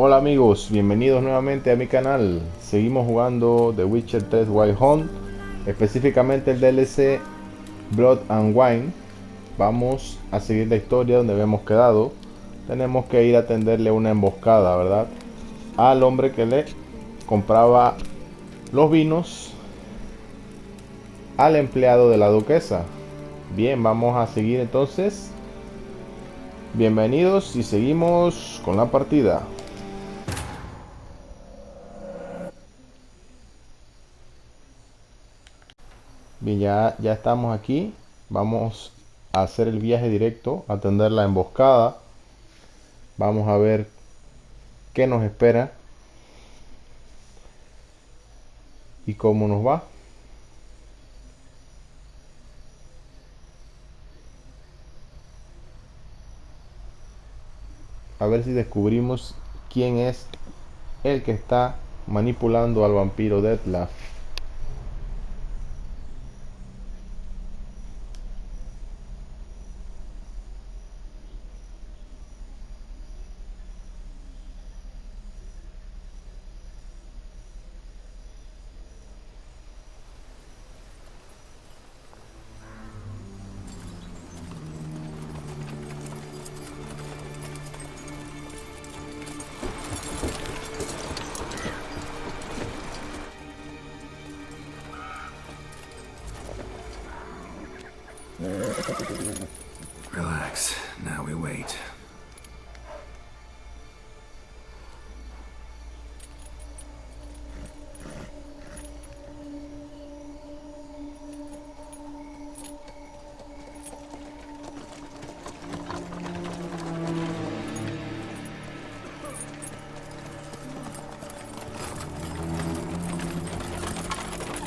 Hola amigos, bienvenidos nuevamente a mi canal. Seguimos jugando The Witcher 3 Wild Hunt, específicamente el DLC Blood and Wine. Vamos a seguir la historia donde habíamos quedado. Tenemos que ir a tenderle una emboscada, ¿verdad? Al hombre que le compraba los vinos al empleado de la duquesa. Bien, vamos a seguir entonces. Bienvenidos y seguimos con la partida. Bien, ya estamos aquí. Vamos a hacer el viaje directo, a tender la emboscada. Vamos a ver qué nos espera y cómo nos va. A ver si descubrimos quién es el que está manipulando al vampiro Detlaff. Relax. Now we wait.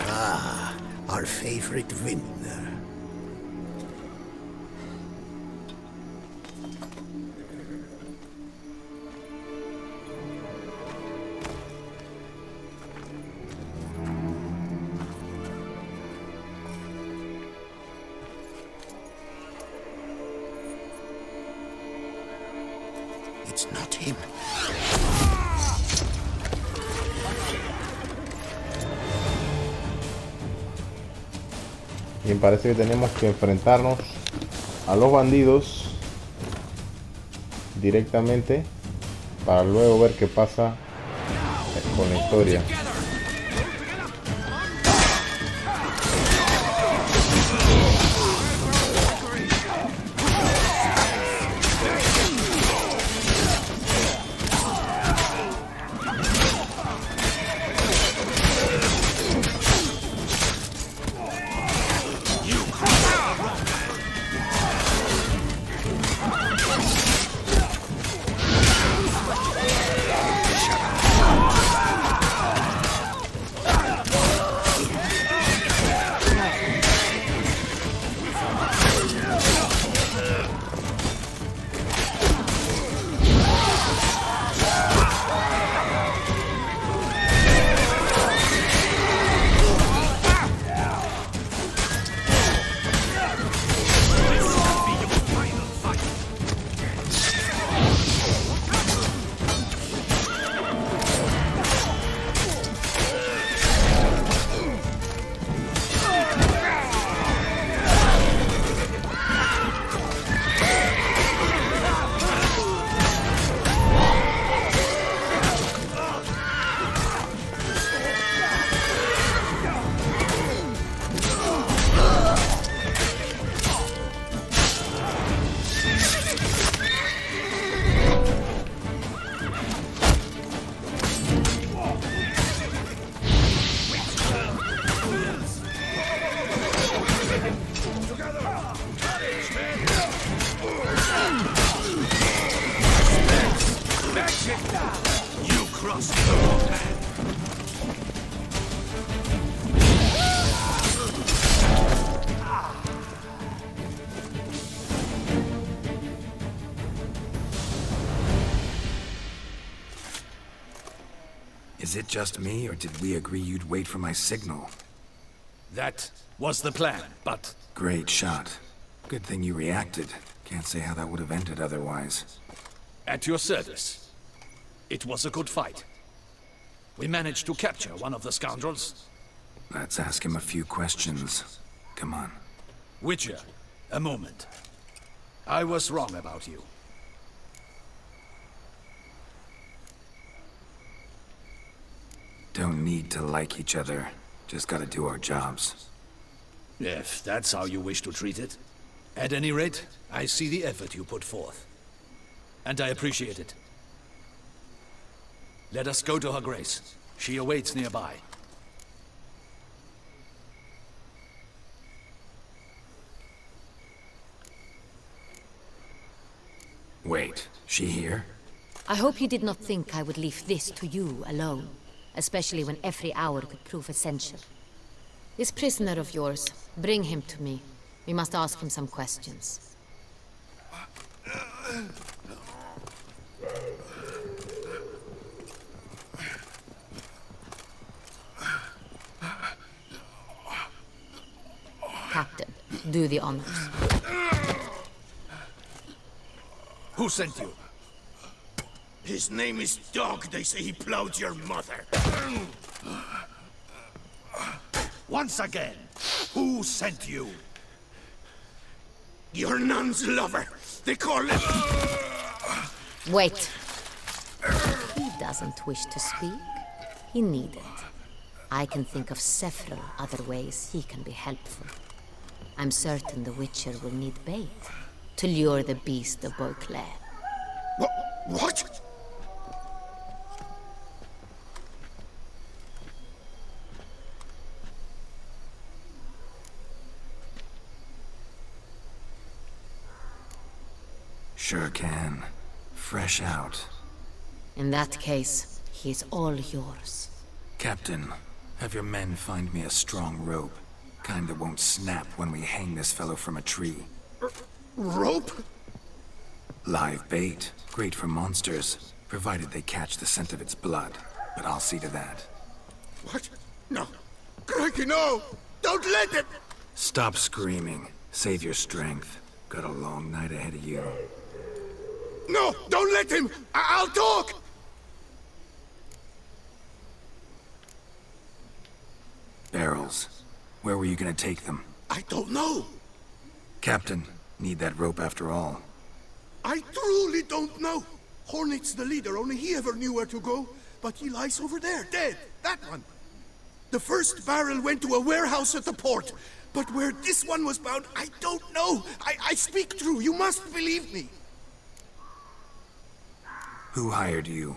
Ah, our favorite vintner. It's not him. Bien, parece que tenemos que enfrentarnos a los bandidos directamente para luego ver qué pasa con la historia. Is it just me, or did we agree you'd wait for my signal? That was the plan, but... Great shot. Good thing you reacted. Can't say how that would have ended otherwise. At your service. It was a good fight. We managed to capture one of the scoundrels. Let's ask him a few questions. Come on. Witcher, a moment. I was wrong about you. Don't need to like each other. Just gotta do our jobs. If that's how you wish to treat it. At any rate, I see the effort you put forth. And I appreciate it. Let us go to her grace. She awaits nearby. Wait, she here? I hope you did not think I would leave this to you alone, especially when every hour could prove essential. This prisoner of yours, bring him to me. We must ask him some questions. Captain, do the honors. Who sent you? His name is Dog. They say he plowed your mother. Once again, who sent you? Your nun's lover. They call him... Wait. He doesn't wish to speak. He needn't. I can think of several other ways he can be helpful. I'm certain the Witcher will need bait to lure the beast of Beauclair. What? Sure can. Fresh out. In that case, he is all yours. Captain, have your men find me a strong rope. Kind that won't snap when we hang this fellow from a tree. Rope? Live bait. Great for monsters, provided they catch the scent of its blood. But I'll see to that. What? No. Crikey, no! Don't let him! Stop screaming. Save your strength. Got a long night ahead of you. No! Don't let him! I'll talk! Barrels. Where were you gonna take them? I don't know. Captain, need that rope after all. I truly don't know. Hornet's the leader, only he ever knew where to go. But he lies over there, dead. That one. The first barrel went to a warehouse at the port. But where this one was bound, I don't know. I speak true. You must believe me. Who hired you?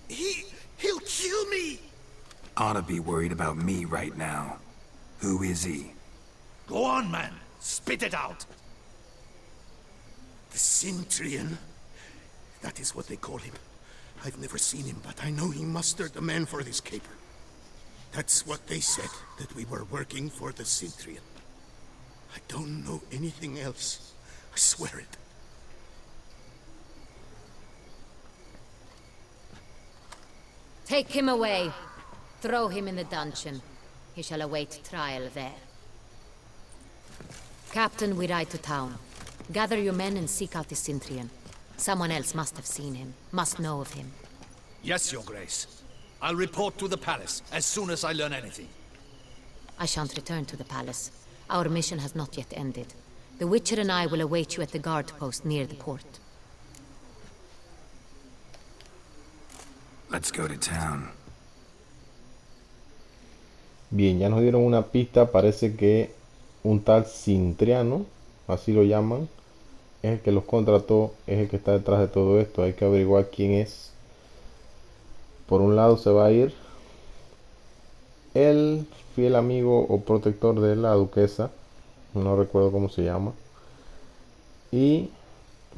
He'll kill me. Ought to be worried about me right now. Who is he? Go on, man. Spit it out. The Cintrian. That is what they call him. I've never seen him, but I know he mustered the men for this caper. That's what they said, that we were working for the Cintrian. I don't know anything else. I swear it. Take him away. Throw him in the dungeon. He shall await trial there. Captain, we ride to town. Gather your men and seek out the Cintrian. Someone else must have seen him, must know of him. Yes, Your Grace. I'll report to the palace as soon as I learn anything. I shan't return to the palace. Our mission has not yet ended. The Witcher and I will await you at the guard post near the port. Let's go to town. Bien, ya nos dieron una pista. Parece que un tal Cintriano, así lo llaman, es el que los contrató, es el que está detrás de todo esto. Hay que averiguar quién es. Por un lado se va a ir el fiel amigo o protector de la duquesa, no recuerdo cómo se llama, y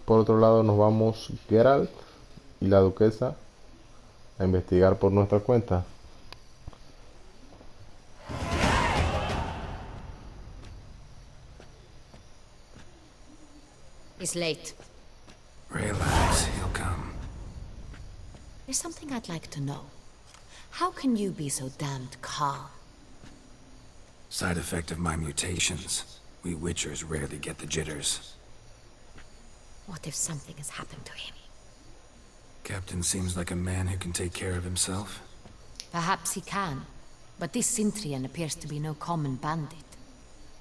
por otro lado nos vamos Geralt y la duquesa a investigar por nuestra cuenta. He's late. Relax, he'll come. There's something I'd like to know. How can you be so damned calm? Side effect of my mutations. We Witchers rarely get the jitters. What if something has happened to him? Captain seems like a man who can take care of himself. Perhaps he can, but this Sintrian appears to be no common bandit.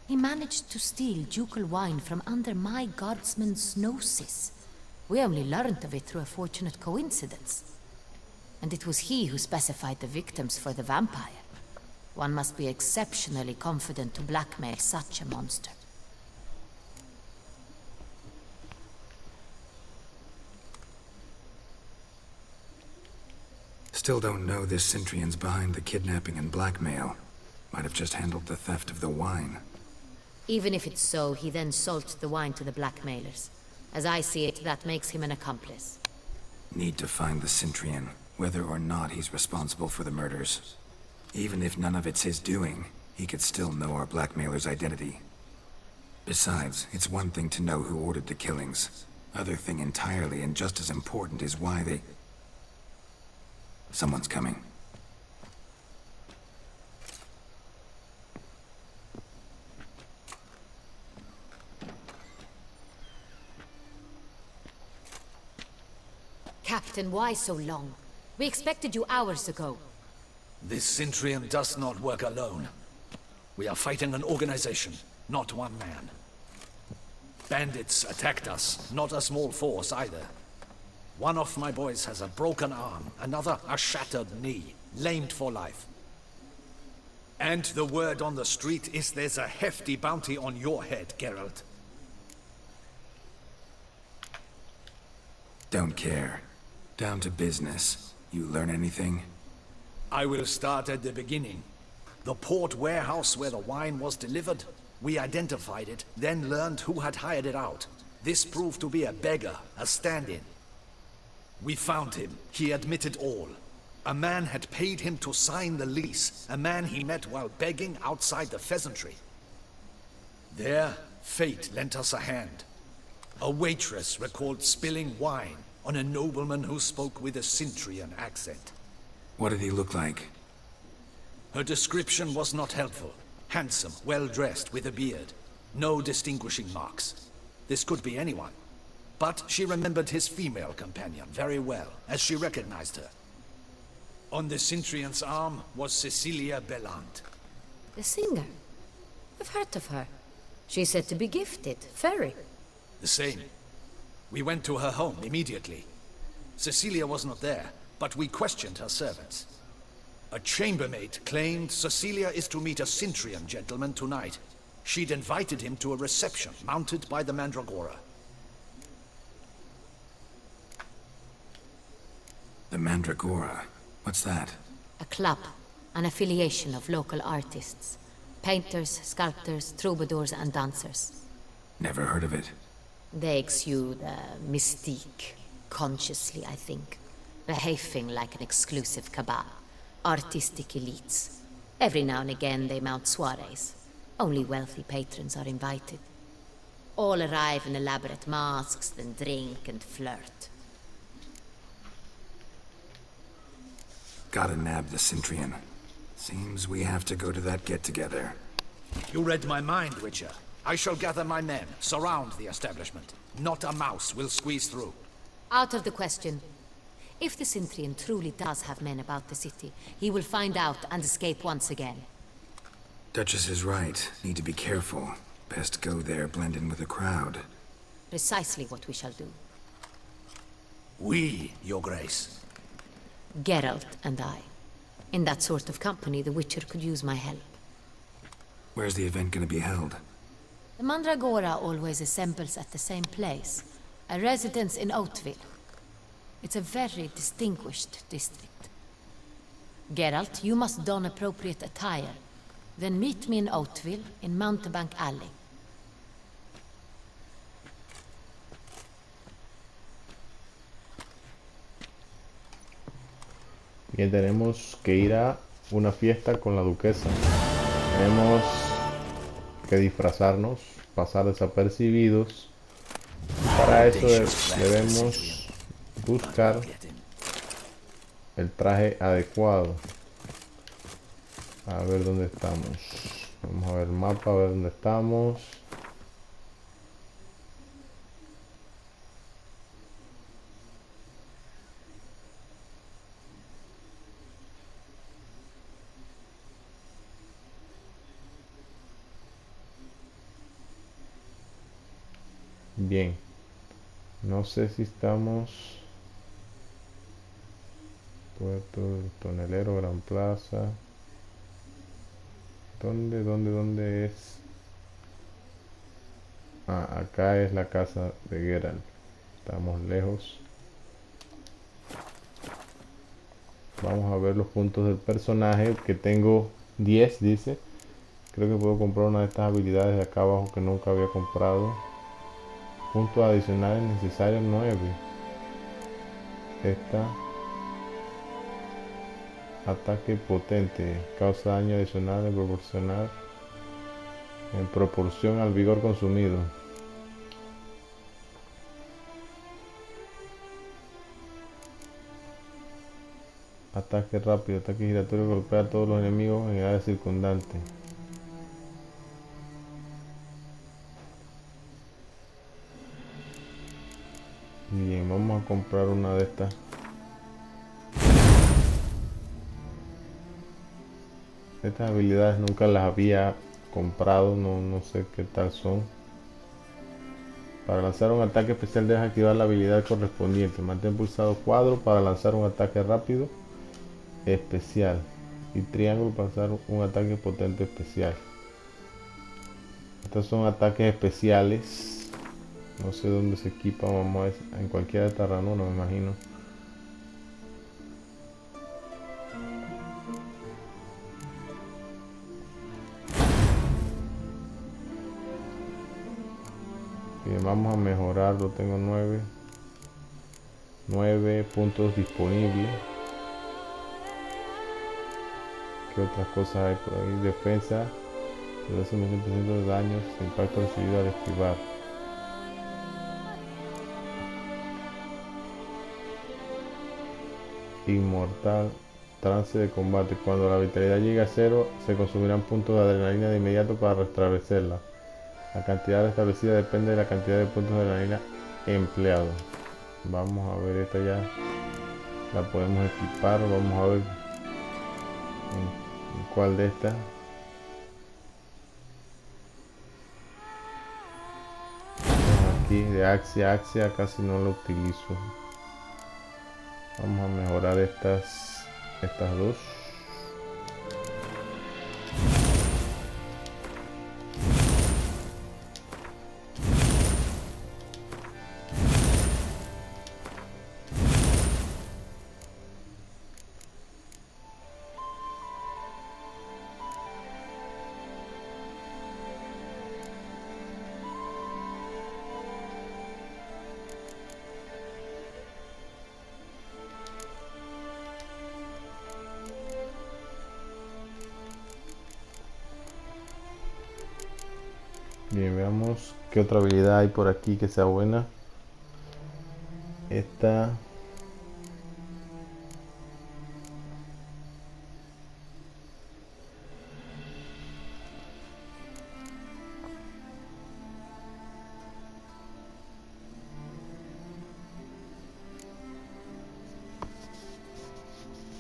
He managed to steal ducal wine from under my guardsman's noses. We only learned of it through a fortunate coincidence. And it was he who specified the victims for the vampire. One must be exceptionally confident to blackmail such a monster. Still don't know this Sintrian's behind the kidnapping and blackmail. Might have just handled the theft of the wine. Even if it's so, he then sold the wine to the blackmailers. As I see it, that makes him an accomplice. Need to find the Sintrian, whether or not he's responsible for the murders. Even if none of it's his doing, he could still know our blackmailer's identity. Besides, it's one thing to know who ordered the killings. Other thing entirely, and just as important, is why they... Someone's coming. Captain, why so long? We expected you hours ago. This Sintrian does not work alone. We are fighting an organization, not one man. Bandits attacked us, not a small force either. One of my boys has a broken arm, another a shattered knee, lamed for life. And the word on the street is there's a hefty bounty on your head, Geralt. Don't care. Down to business. You learn anything? I will start at the beginning. The port warehouse where the wine was delivered. We identified it, then learned who had hired it out. This proved to be a beggar, a stand-in. We found him. He admitted all. A man had paid him to sign the lease, a man he met while begging outside the pheasantry. There, fate lent us a hand. A waitress recalled spilling wine on a nobleman who spoke with a Sintrian accent. What did he look like? Her description was not helpful. Handsome, well-dressed, with a beard. No distinguishing marks. This could be anyone. But she remembered his female companion very well, as she recognized her. On the Sintrian's arm was Cecilia Bellant. The singer? I've heard of her. She's said to be gifted, fairy. The same. We went to her home immediately. Cecilia was not there, but we questioned her servants. A chambermaid claimed Cecilia is to meet a Sintrian gentleman tonight. She'd invited him to a reception mounted by the Mandragora. The Mandragora? What's that? A club, an affiliation of local artists. Painters, sculptors, troubadours and dancers. Never heard of it. They exude mystique, consciously, I think. Behaving like an exclusive cabal. Artistic elites. Every now and again they mount soirees. Only wealthy patrons are invited. All arrive in elaborate masks, then drink and flirt. Gotta nab the Sintrian. Seems we have to go to that get-together. You read my mind, Witcher. I shall gather my men, surround the establishment. Not a mouse will squeeze through. Out of the question. If the Sintrian truly does have men about the city, he will find out and escape once again. Duchess is right. Need to be careful. Best go there, blend in with the crowd. Precisely what we shall do. We, Your Grace. Geralt and I. In that sort of company, the Witcher could use my help. Where's the event gonna be held? The Mandragora always assembles at the same place, a residence in Oatville. It's a very distinguished district. Geralt, you must don appropriate attire. Then meet me in Oatville, in Mountebank Alley. Bien, tenemos que ir a una fiesta con la duquesa. Tenemos que disfrazarnos, pasar desapercibidos. Para eso debemos buscar el traje adecuado. A ver dónde estamos. Vamos a ver el mapa, a ver dónde estamos. Bien. No sé si estamos... Puerto del Tonelero, Gran Plaza. ¿Dónde es? Ah, acá es la casa de Geralt. Estamos lejos. Vamos a ver los puntos del personaje. Que tengo 10, dice. Creo que puedo comprar una de estas habilidades de acá abajo que nunca había comprado. Puntos adicionales necesarios 9. Esta. Ataque potente. Causa daño adicional en proporción al vigor consumido. Ataque rápido. Ataque giratorio. Golpea a todos los enemigos en área circundante. Bien, vamos a comprar una de estas. Estas habilidades nunca las había comprado, no sé qué tal son. Para lanzar un ataque especial debes activar la habilidad correspondiente. Mantén pulsado cuadro para lanzar un ataque rápido especial y triángulo para lanzar un ataque potente especial. Estos son ataques especiales. No sé dónde se equipan, vamos a ver, en cualquiera de estas ranuras me imagino. Bien, vamos a mejorarlo, tengo 9 puntos disponibles. ¿Qué otras cosas hay por ahí? Defensa, reduce un 100% de daños, impacto recibido al esquivar. Inmortal, trance de combate. Cuando la vitalidad llegue a 0, se consumirán puntos de adrenalina de inmediato para restablecerla. La cantidad restablecida depende de la cantidad de puntos de adrenalina empleados. Vamos a ver, esta ya la podemos equipar. Vamos a ver en cuál de estas. Aquí de Axia casi no lo utilizo. Vamos a mejorar estas dos. Bien, veamos qué otra habilidad hay por aquí que sea buena. Esta.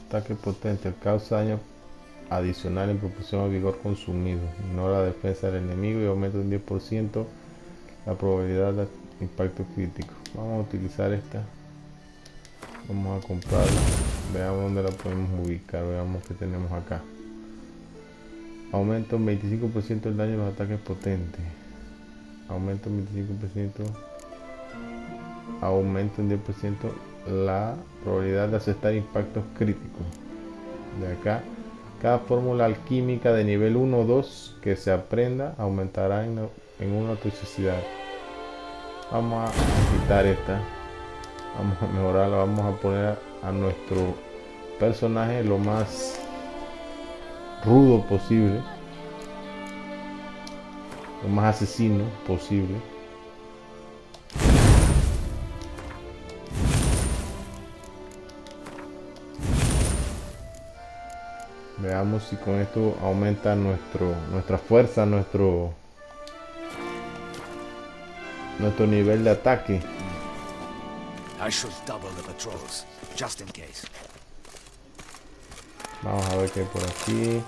Ataque potente, causa daño adicional en proporción al vigor consumido. Ignora la defensa del enemigo y aumenta un 10% la probabilidad de impacto crítico. Vamos a utilizar esta. Vamos a comprarla. Veamos dónde la podemos ubicar. Veamos qué tenemos acá. Aumenta un 25% el daño de los ataques potentes. Aumenta un 25%. Aumenta un 10% la probabilidad de aceptar impactos críticos. De acá. Cada fórmula alquímica de nivel 1 o 2 que se aprenda aumentará en una toxicidad. Vamos a quitar esta. Vamos a mejorarla. Vamos a poner a nuestro personaje lo más rudo posible. Lo más asesino posible. Veamos si con esto aumenta nuestra fuerza, nuestro nivel de ataque. I should double the patrols, just in case. Vamos a ver qué hay por aquí.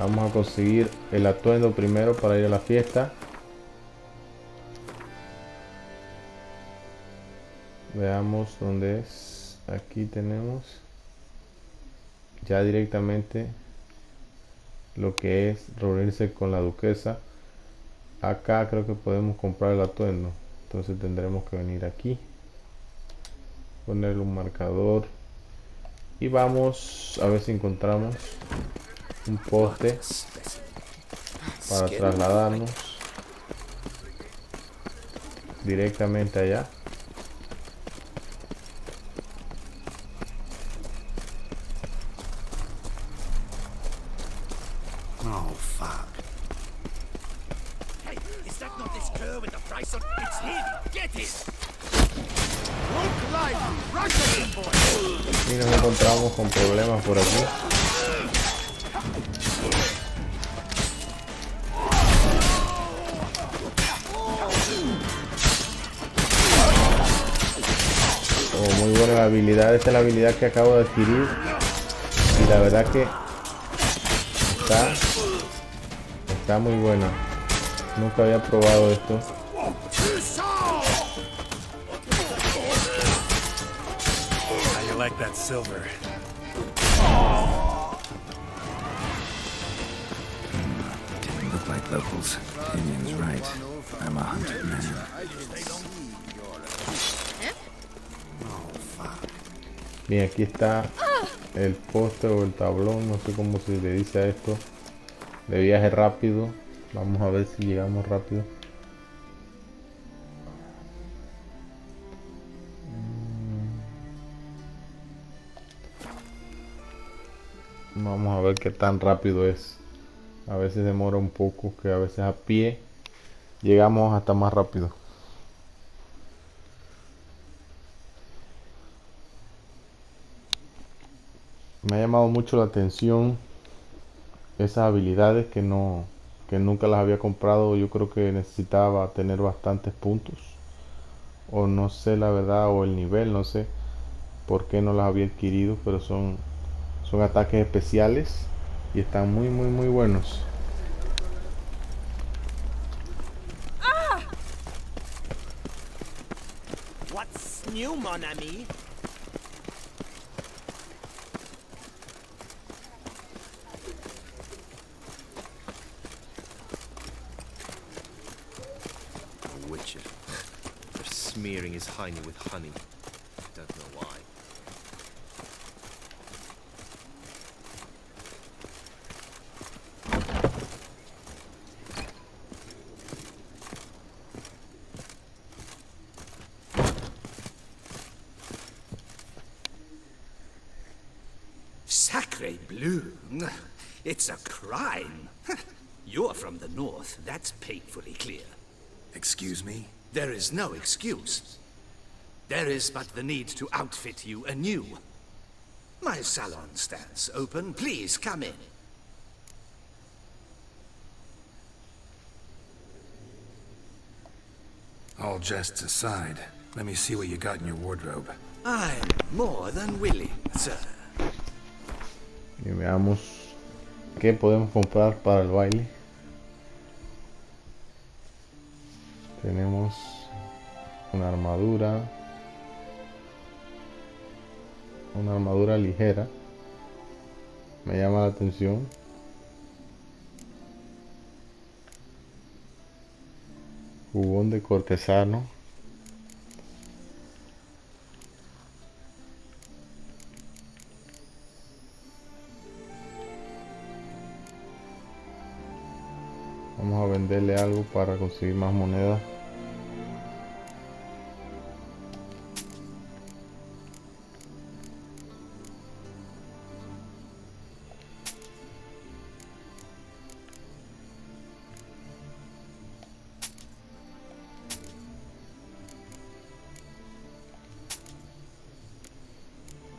Vamos a conseguir el atuendo primero para ir a la fiesta. Veamos dónde es. Aquí tenemos ya directamente lo que es reunirse con la duquesa. Acá creo que podemos comprar el atuendo. Entonces tendremos que venir aquí, ponerle un marcador y vamos a ver si encontramos un poste para trasladarnos directamente allá. Oh, fuck. Hey, is that not this curve with the price on? It's him! Get it! Look like Russian boy! Y nos encontramos con problemas por aquí. Oh, muy buena la habilidad. Esta es la habilidad que acabo de adquirir y la verdad que está muy buena. Nunca había probado esto. How you like that silver? Didn't look like locals. Indian's right. I'm a hunted man. Bien, aquí está el poste o el tablón, no sé cómo se le dice a esto, de viaje rápido. Vamos a ver si llegamos rápido. Vamos a ver qué tan rápido es. A veces demora un poco, que a veces a pie llegamos hasta más rápido. Me ha llamado mucho la atención esas habilidades que nunca las había comprado. Yo creo que necesitaba tener bastantes puntos, o no sé la verdad, o el nivel, no sé por qué no las había adquirido, pero son ataques especiales y están muy buenos. What's new, mon ami? Witcher. They're smearing his hiney with honey. Don't know why. Sacre bleu! It's a crime! You're from the north, that's painfully clear. Excuse me? There is no excuse. There is but the need to outfit you anew. My salon stands open. Please come in. All jests aside, let me see what you got in your wardrobe. I'm more than willing, sir. Y veamos qué podemos comprar para el baile. Tenemos una armadura ligera, me llama la atención. Jubón de cortesano. Vamos a venderle algo para conseguir más monedas.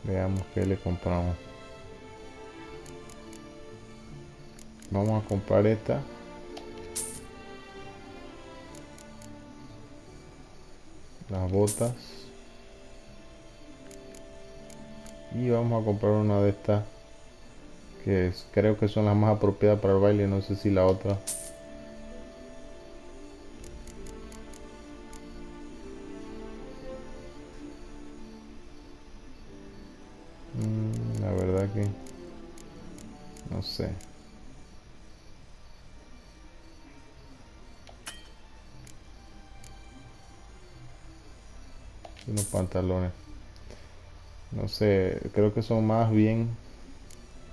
Veamos qué le compramos. Vamos a comprar esta. Las botas. Y vamos a comprar una de estas creo que son las más apropiadas para el baile, no sé si la otra. La verdad que no sé. Unos pantalones, no sé, creo que son más bien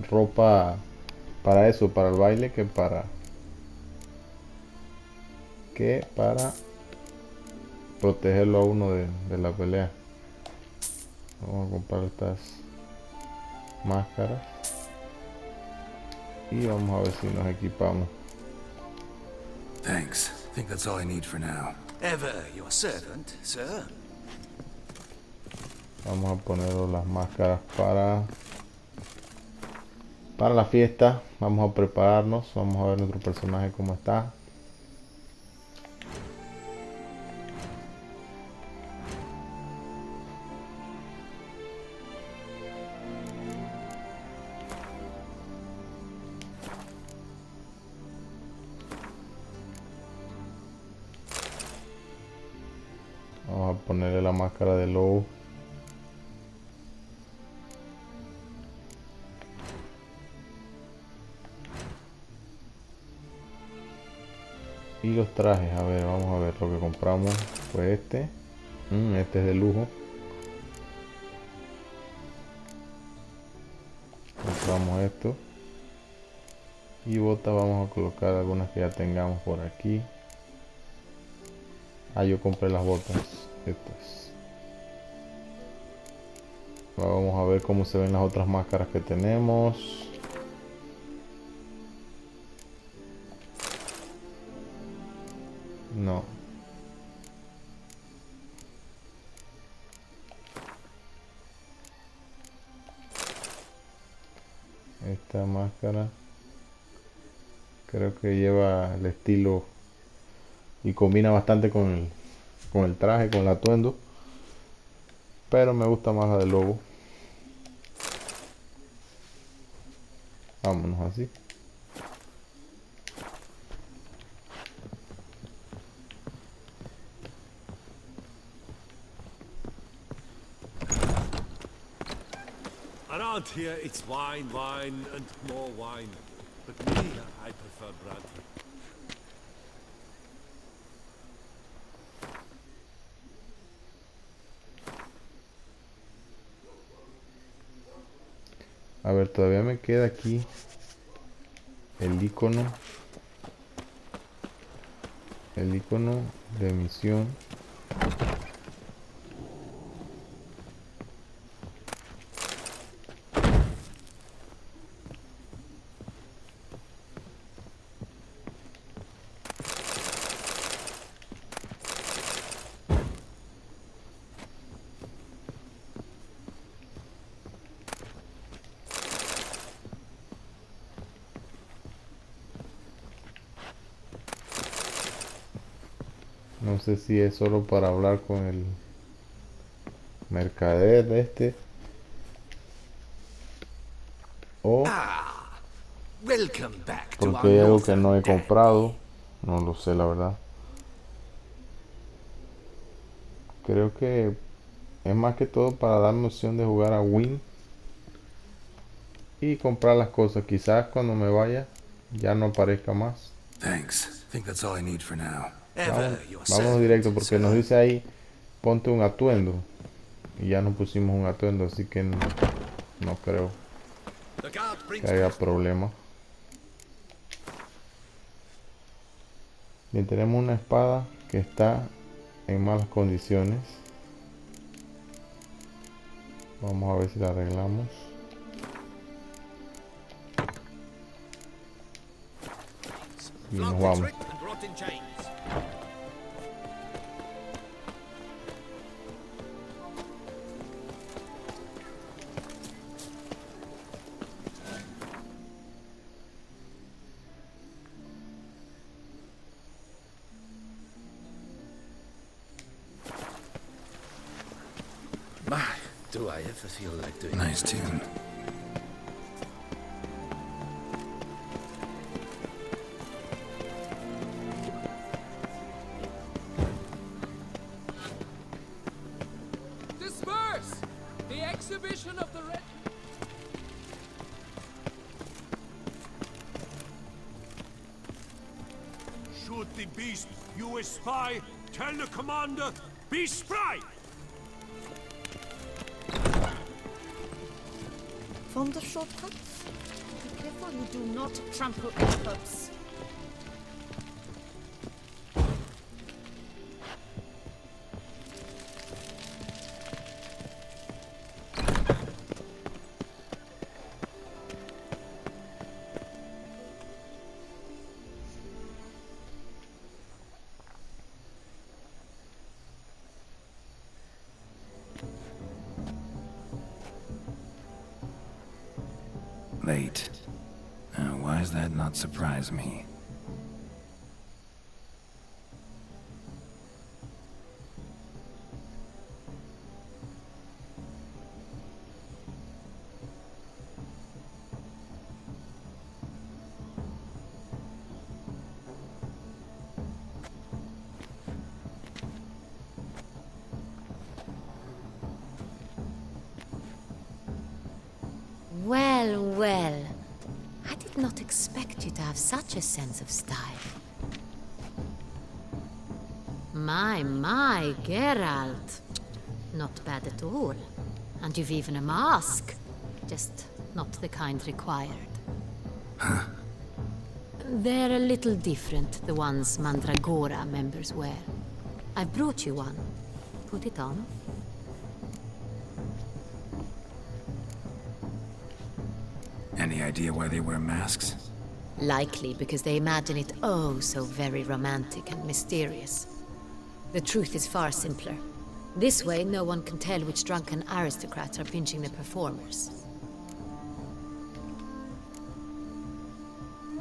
ropa para eso, para el baile, que para protegerlo a uno de la pelea. Vamos a comprar estas máscaras y vamos a ver si nos equipamos. Thanks. I think that's all I need for now. Ever your servant, sir. Vamos a poner las máscaras para la fiesta. Vamos a prepararnos, vamos a ver nuestro personaje cómo está. Vamos a ponerle la máscara de lobo. Y los trajes, a ver, vamos a ver lo que compramos. Fue este. Este es de lujo. Compramos esto. Y botas, vamos a colocar algunas que ya tengamos por aquí. Yo compré las botas. Estas. Vamos a ver cómo se ven las otras máscaras que tenemos. No. Esta máscara creo que lleva el estilo y combina bastante con el traje, con el atuendo. Pero me gusta más la del lobo. Vámonos así. Around here it's wine, wine, and more wine. But me, I prefer brandy. A ver, todavía me queda aquí el icono de misión. No sé si es solo para hablar con el mercader de este o Welcome back to porque our hay algo que northern no he dandy. comprado. No lo sé, la verdad. Creo que es más que todo para darme opción de jugar a Win y comprar las cosas. Quizás cuando me vaya ya no aparezca más. Thanks. I think that's all I need for now. Ever your Vámonos servant, directo porque sir. nos dice ahí ponte un atuendo y ya nos pusimos un atuendo, así que no creo The guard brings que haya back problema. Bien, tenemos una espada que está en malas condiciones. Vamos a ver si la arreglamos. Y nos Flog the vamos. trick and rot in chains. My, do I ever feel like doing Nice tune. exhibition of the red... Shoot the beast, you spy! Tell the commander, be spry! From the shortcuts? Be careful you do not trample on herbs. Late. Why does that not surprise me? Well, well. I did not expect you to have such a sense of style. My, Geralt. Not bad at all. And you've even a mask. Just not the kind required. Huh? They're a little different, the ones Mandragora members wear. I've brought you one. Put it on. Any idea why they wear masks? Likely because they imagine it oh so very romantic and mysterious. The truth is far simpler. This way, no one can tell which drunken aristocrats are pinching the performers.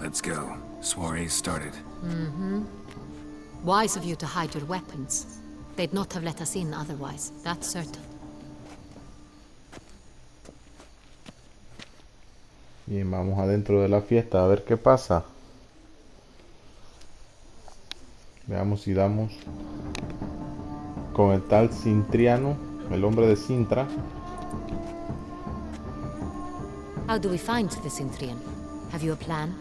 Let's go. Soiree's started. Mm-hmm. Wise of you to hide your weapons. They'd not have let us in otherwise, that's certain. Bien, vamos adentro de la fiesta a ver qué pasa. Veamos si damos con el tal Cintriano, el hombre de Sintra. How do we find the Cintrian? Have you a plan?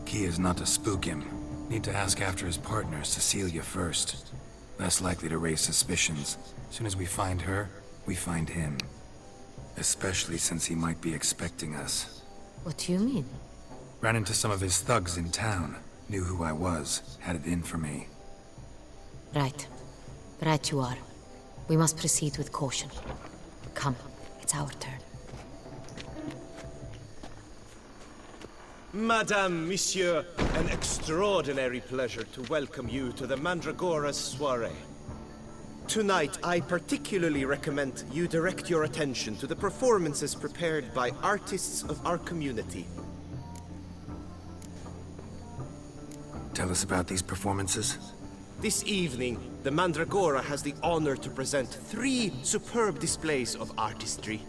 Key is not to spook him. Need to ask after his partner, Cecilia, first. Less likely to raise suspicions. As soon as we find her, we find him. Especially since he might be expecting us. What do you mean? Ran into some of his thugs in town. Knew who I was. Had it in for me. Right. Right you are. We must proceed with caution. Come, it's our turn. Madame, Monsieur, an extraordinary pleasure to welcome you to the Mandragora's soiree. Tonight, I particularly recommend you direct your attention to the performances prepared by artists of our community. Tell us about these performances. This evening, the Mandragora has the honor to present 3 superb displays of artistry.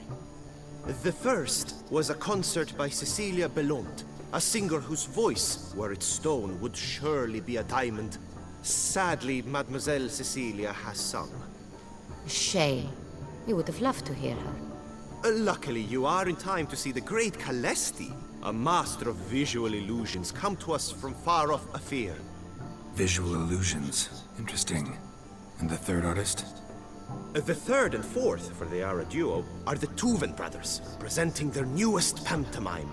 The first was a concert by Cecilia Belont, a singer whose voice, were it stone, would surely be a diamond. Sadly, Mademoiselle Cecilia has sung. Shame. We would have loved to hear her. Luckily, you are in time to see the great Calesti, a master of visual illusions, come to us from far off Afir. Visual illusions. Interesting. And the third artist? The third and fourth, for they are a duo, are the Tuven brothers, presenting their newest pantomime.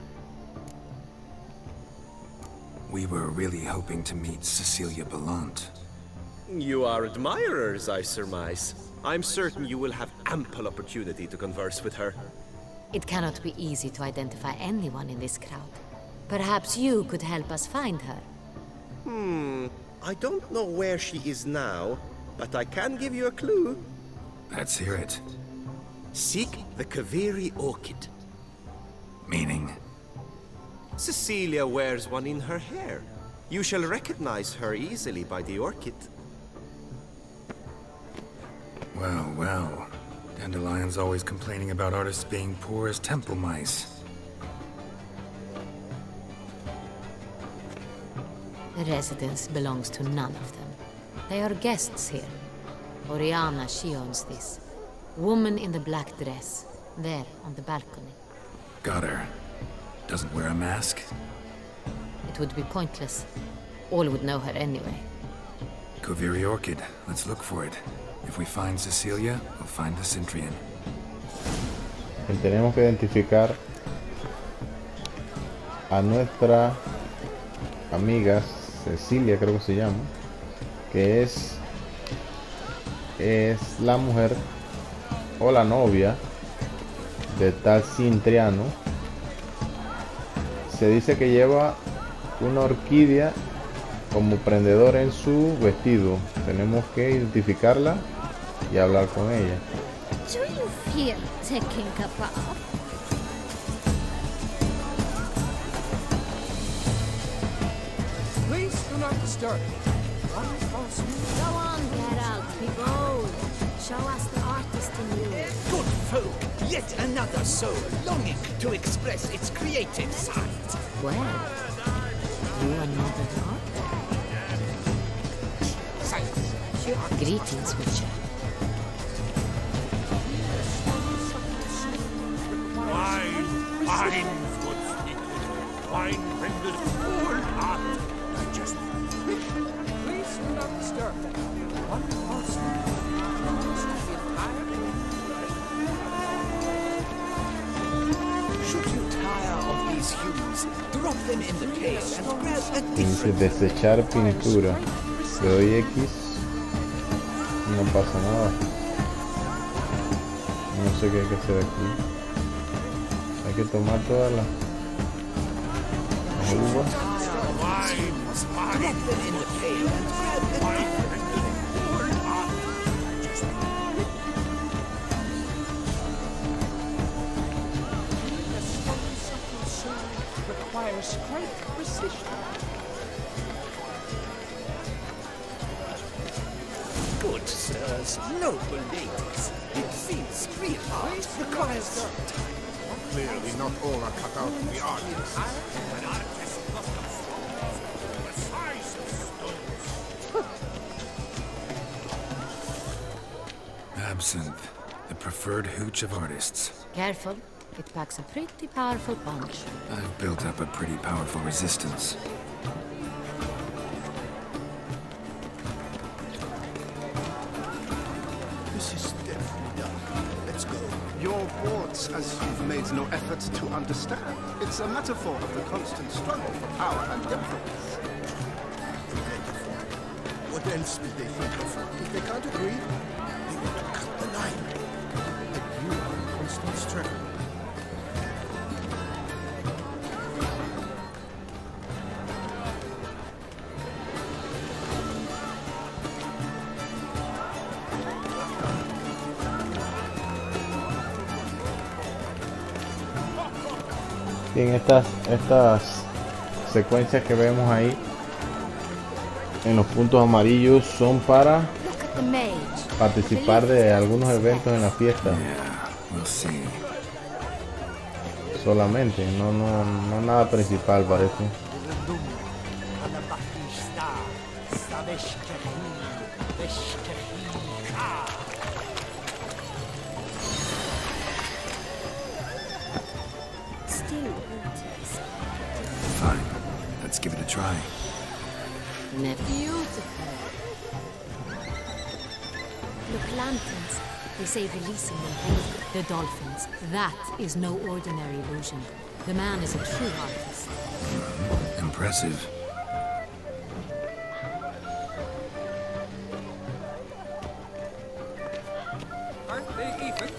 We were really hoping to meet Cecilia Belont. You are admirers, I surmise. I'm certain you will have ample opportunity to converse with her. It cannot be easy to identify anyone in this crowd. Perhaps you could help us find her. I don't know where she is now, but I can give you a clue. Let's hear it. Seek the Kaveri orchid. Meaning? Cecilia wears one in her hair. You shall recognize her easily by the orchid. Well, well. Dandelion's always complaining about artists being poor as temple mice. The residence belongs to none of them. They are guests here. Oriana, she owns this. Woman in the black dress. There, on the balcony. Got her. Doesn't wear a mask? It would be pointless. All would know her anyway. Koviri Orchid. Let's look for it. If we find Cecilia, we'll find the Centurion. Tenemos que identificar a nuestra amiga Cecilia, creo que se llama, que es la mujer o la novia de tal Cintriano. Se dice que lleva una orquídea como prendedor en su vestido. Tenemos que identificarla y hablar con ella. Do you feel taking a bath? Please do not disturb. Go on, Geralt, be bold. Show us the artist in you. Good folk, yet another soul longing to express its creative side. Well, you are not an art. Greetings, Witcher. Wine what's needed. Wine renders all art digestible. Please do not disturb. One false move. Should you tire of these hues, drop them in the pail and grab a Dice different. desechar pintura. Le doy X. No pasa nada. No sé qué hay que hacer aquí. Hay que tomar todas las uvas. Drop them in the pail and grab a different. Requires great precision. Good sirs, noble ladies. It seems real art requires some time. Clearly not all are cut out to be artists. An artist must have stones the size of stones. Absinthe. The preferred hooch of artists. Careful, it packs a pretty powerful punch. I've built up a pretty powerful resistance. This is definitely done. Let's go. Your warts, as you've made no effort to understand. It's a metaphor of the constant struggle for power and influence. What else will they think of? If they can't agree, they want to cut the line. And you are in constant struggle. Bien, estas secuencias que vemos ahí en los puntos amarillos son para Look at the mage. participar de algunos eventos en la fiesta. Yeah, we'll see. Solamente, no nada principal parece. Still beauties. Fine. Let's give it a try. Never. Beautiful. Look, lanterns. They say releasing them brings the dolphins. That is no ordinary illusion. The man is a true artist. Impressive. Aren't they even?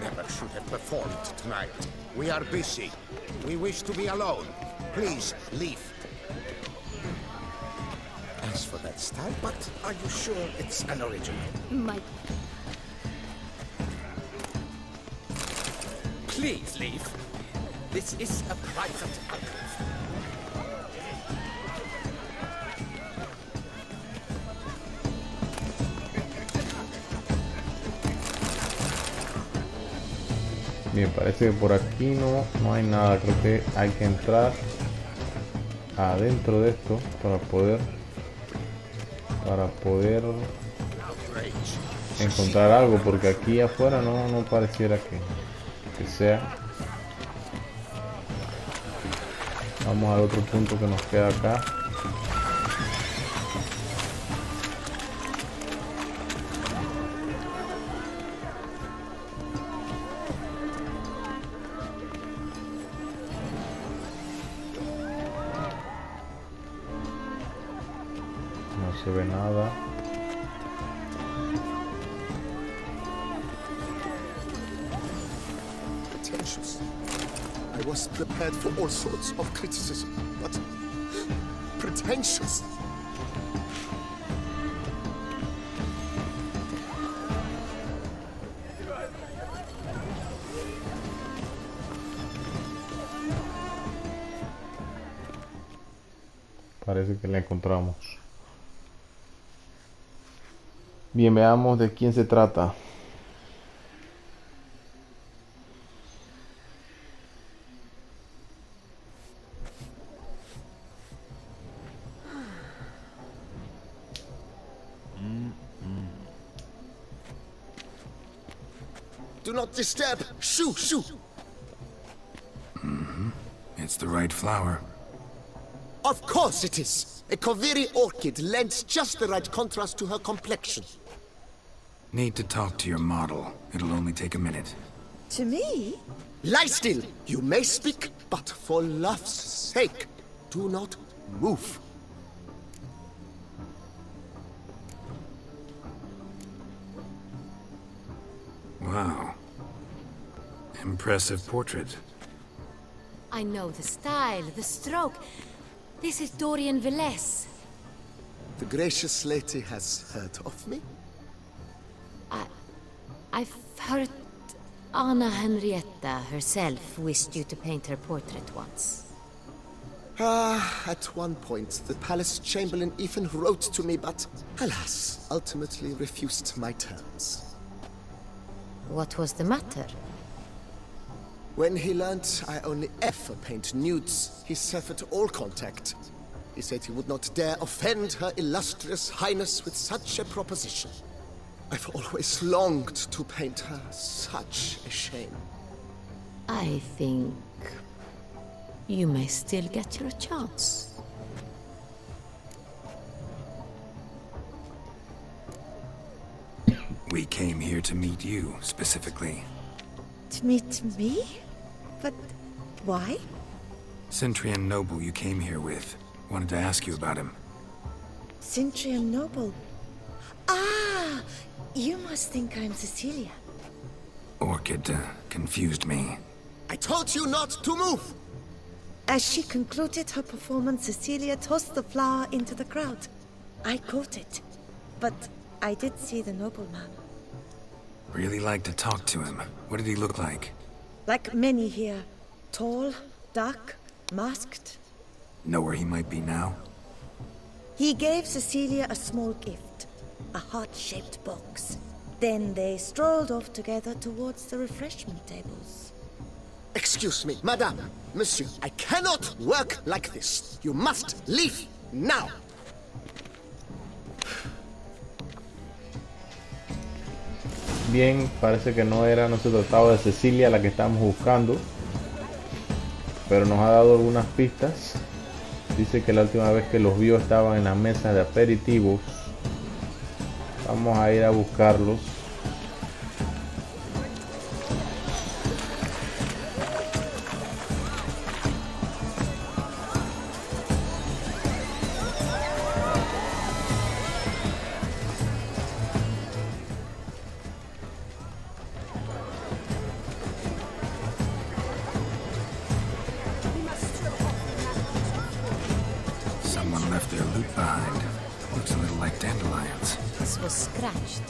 Never should have performed tonight. We are busy. We wish to be alone. Please, leave. As for that style, but are you sure it's an original? My Please leave. This is a private alcove. Bien, parece que por aquí no hay nada. Creo que hay que entrar adentro de esto para poder encontrar algo, porque aquí afuera no pareciera que sea. Vamos al otro punto que nos queda acá. No se ve nada. Pretentious. I was prepared for all sorts of criticism, but pretentious. Parece que la encontramos. Bien, veamos de quién se trata. Do not disturb. Shoo, shoo. It's the right flower. Of course it is. A Koviri orchid lends just the right contrast to her complexion. Need to talk to your model. It'll only take a minute. To me? Lie still. You may speak, but for love's sake, do not move. Wow. Impressive portrait. I know the style, the stroke. This is Dorian Velez. The gracious lady has heard of me? I've heard Anna Henrietta herself wished you to paint her portrait once. At one point, the palace chamberlain even wrote to me, but alas, ultimately refused my terms. What was the matter? When he learned I only ever paint nudes, he severed all contact. He said he would not dare offend her illustrious highness with such a proposition. I've always longed to paint her. Such a shame. I think you may still get your chance. We came here to meet you, specifically. To meet me? But why? Centrian noble you came here with. Wanted to ask you about him. Centrian noble. Ah! You must think I'm Cecilia. Orchid confused me. I told you not to move! As she concluded her performance, Cecilia tossed the flower into the crowd. I caught it, but I did see the nobleman. Really like to talk to him. What did he look like? Like many here. Tall, dark, masked. Know where he might be now? He gave Cecilia a small gift, a heart-shaped box. Then they strolled off together towards the refreshment tables. Excuse me, madame, monsieur, I cannot work like this. You must leave now. Bien, parece que no se trataba de Cecilia la que estamos buscando, pero nos ha dado algunas pistas. Dice que la última vez que los vio estaban en la mesa de aperitivos. Vamos a ir a buscarlos. Someone left their loot behind. Looks a little like dandelions. This was scratched.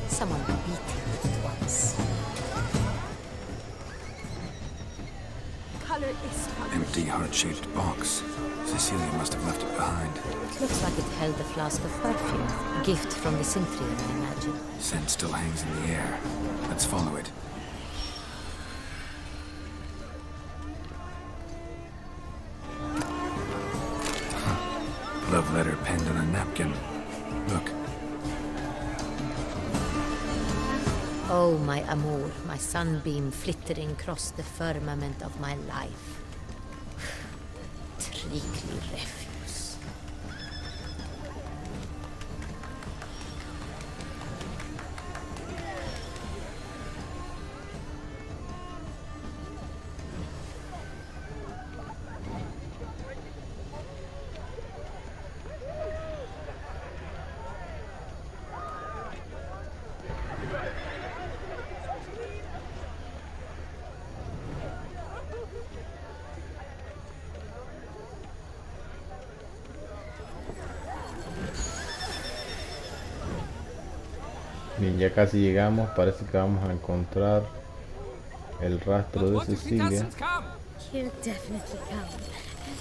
Someone beat him with it once. color is Empty, heart-shaped box. Cecilia must have left it behind. It looks like it held a flask of perfume. A gift from the Sintrian, I imagine. Scent still hangs in the air. Let's follow it. Love letter penned on a napkin. Look. Oh, my amour, my sunbeam flittering across the firmament of my life. Treacly refuse. Bien, ya casi llegamos. Parece que vamos a encontrar el rastro de Cecilia. He'll definitely come.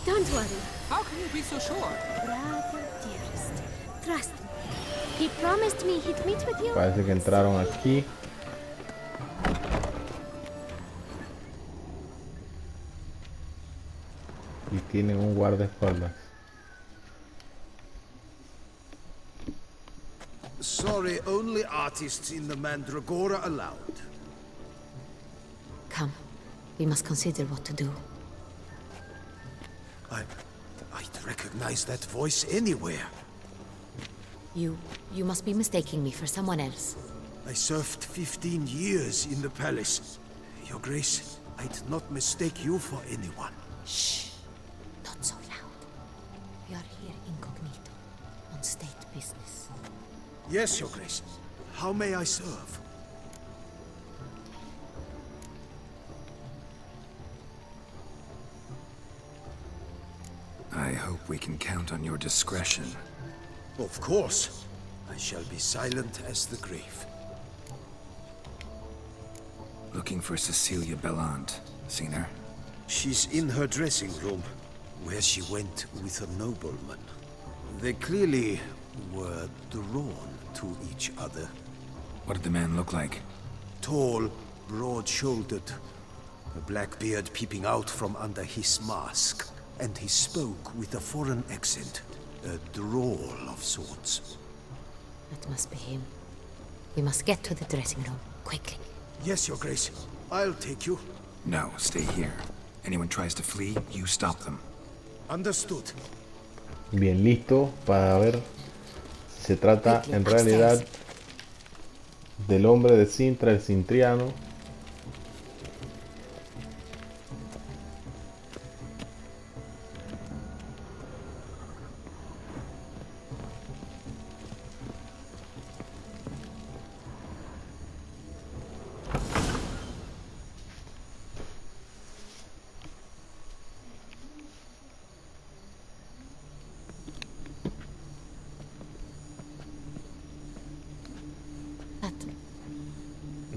Don't worry. How can you be so sure? Brother dearest, trust me. He promised me he'd meet with you. Parece que entraron aquí. Y tienen un guardaespaldas. Sorry, only artists in the Mandragora allowed. Come, we must consider what to do. I'd recognize that voice anywhere. You must be mistaking me for someone else. I served 15 years in the palace. Your Grace, I'd not mistake you for anyone. Shh! Not so loud. We are here incognito, on state business. Yes, Your Grace. How may I serve? I hope we can count on your discretion. Of course. I shall be silent as the grave. Looking for Cecilia Bellant. Seen her? She's in her dressing room, where she went with a nobleman. They clearly were drawn to each other. What did the man look like? Tall, broad-shouldered, a black beard peeping out from under his mask. And he spoke with a foreign accent, a drawl of sorts. That must be him. We must get to the dressing room, quickly. Yes, Your Grace. I'll take you. No, stay here. Anyone tries to flee, you stop them. Understood. Bien, listo para ver si se trata en realidad del hombre de Sintra, el Sintriano.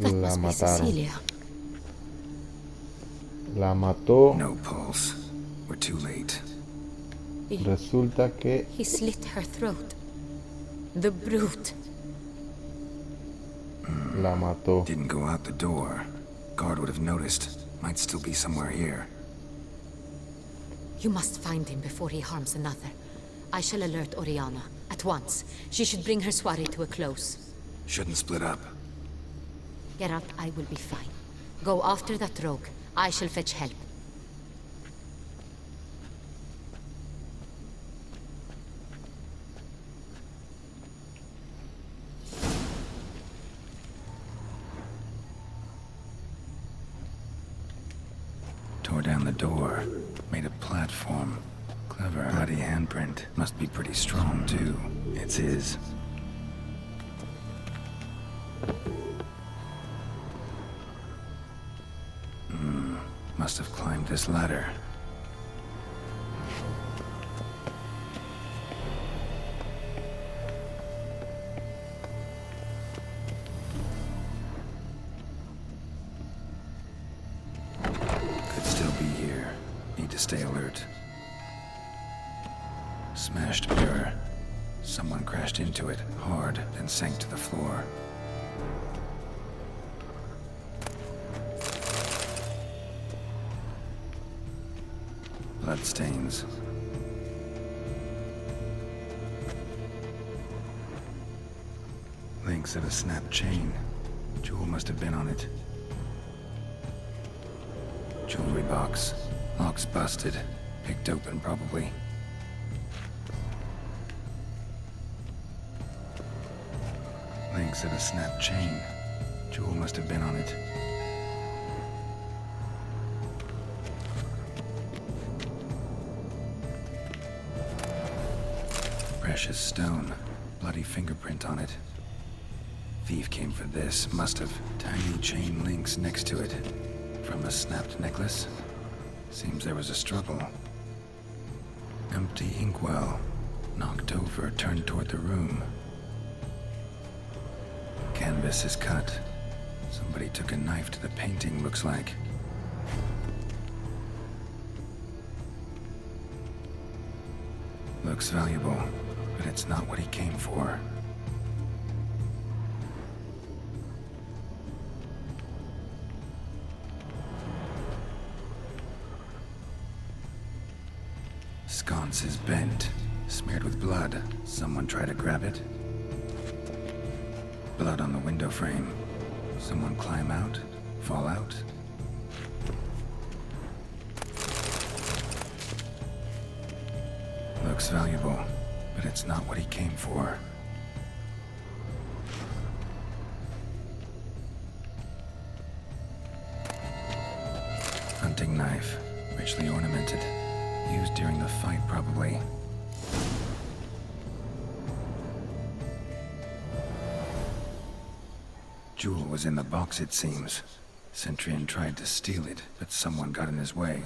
La mataron. La mató. No pulse. We're too late. Resulta que He slit her throat. The brute. la mató. Didn't go out the door. Guard would have noticed. Might still be somewhere here. You must find him before he harms another. I shall alert Oriana at once. She should bring her soirée to a close. Shouldn't split up. Geralt, I will be fine. Go after that rogue. I shall fetch help. Tore down the door. Made a platform. Clever. Bloody handprint. Must be pretty strong, too. It's his. Must have climbed this ladder. Could still be here. effort. Smashed mirror. Someone crashed into it hard, then sank to the floor. Bloodstains. Links of a snapped chain. Jewel must have been on it. Jewelry box. Lock's busted. Picked open, probably. Links of a snapped chain. Jewel must have been on it. Precious stone. Bloody fingerprint on it. Thief came for this. Must have. Tiny chain links next to it. From a snapped necklace? Seems there was a struggle. Empty inkwell. Knocked over, turned toward the room. Canvas is cut. Somebody took a knife to the painting, looks like. Looks valuable, but it's not what he came for. Sconce is bent, smeared with blood. Someone tried to grab it. Blood on the window frame. Someone climb out? Fall out? Looks valuable, but it's not what he came for. Hunting knife, richly ornamented. Used during the fight, probably. Jewel was in the box, it seems. Centurion tried to steal it, but someone got in his way.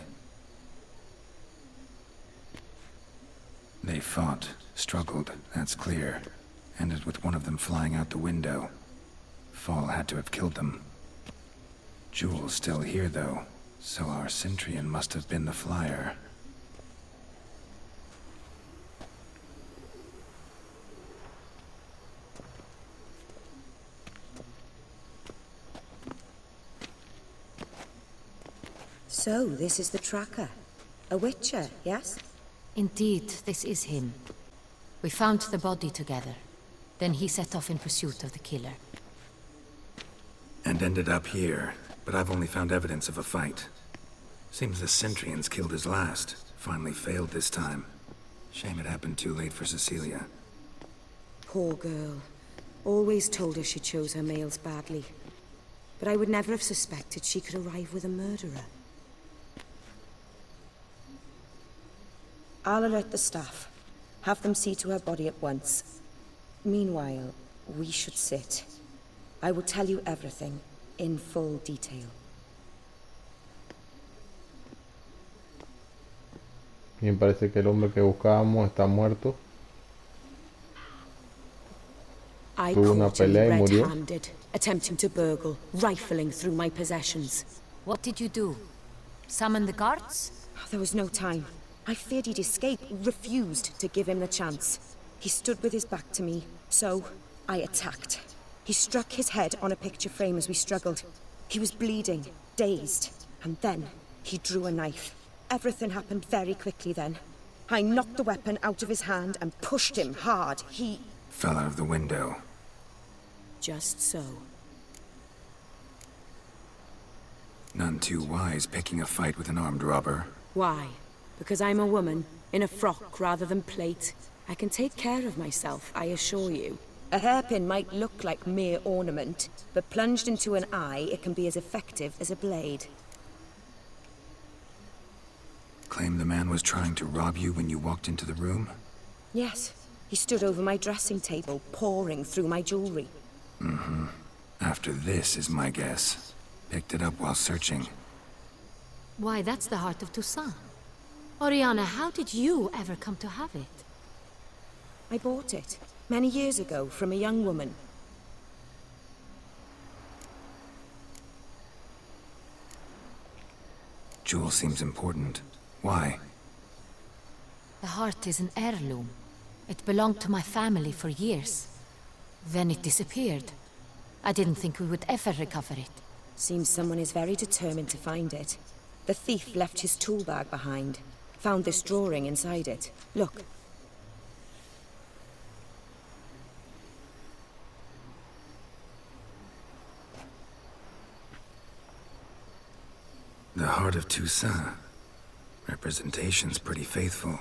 They fought, struggled, that's clear. Ended with one of them flying out the window. Fall had to have killed them. Jewel's still here, though, so our Centurion must have been the flyer. So, this is the tracker. A witcher, yes? Indeed, this is him. We found the body together. Then he set off in pursuit of the killer. And ended up here, but I've only found evidence of a fight. Seems the Centurions killed his last. Finally failed this time. Shame it happened too late for Cecilia. Poor girl. Always told her she chose her males badly. But I would never have suspected she could arrive with a murderer. I'll alert the staff. Have them see to her body at once. Meanwhile, we should sit. I will tell you everything, in full detail. Bien, parece que el hombre que buscábamos está muerto. Tuvo una pelea y murió. Red-handed, attempting to burgle, rifling through my possessions. What did you do? Summon the guards? There was no time. I feared he'd escape, refused to give him the chance. He stood with his back to me, so I attacked. He struck his head on a picture frame as we struggled. He was bleeding, dazed, and then he drew a knife. Everything happened very quickly then. I knocked the weapon out of his hand and pushed him hard. He fell out of the window. Just so. None too wise picking a fight with an armed robber. Why? Because I'm a woman, in a frock rather than plate. I can take care of myself, I assure you. A hairpin might look like mere ornament, but plunged into an eye, it can be as effective as a blade. Claim the man was trying to rob you when you walked into the room? Yes. He stood over my dressing table, pouring through my jewelry. Mm-hmm. After this is my guess. Picked it up while searching. Why, that's the heart of Toussaint. Oriana, how did you ever come to have it? I bought it, many years ago, from a young woman. Jewel seems important. Why? heart is an heirloom. It belonged to my family for years. Then it disappeared. I didn't think we would ever recover it. Seems someone is very determined to find it. The thief left his tool bag behind. Found this drawing inside it. Look. The Heart of Toussaint. Representation's pretty faithful.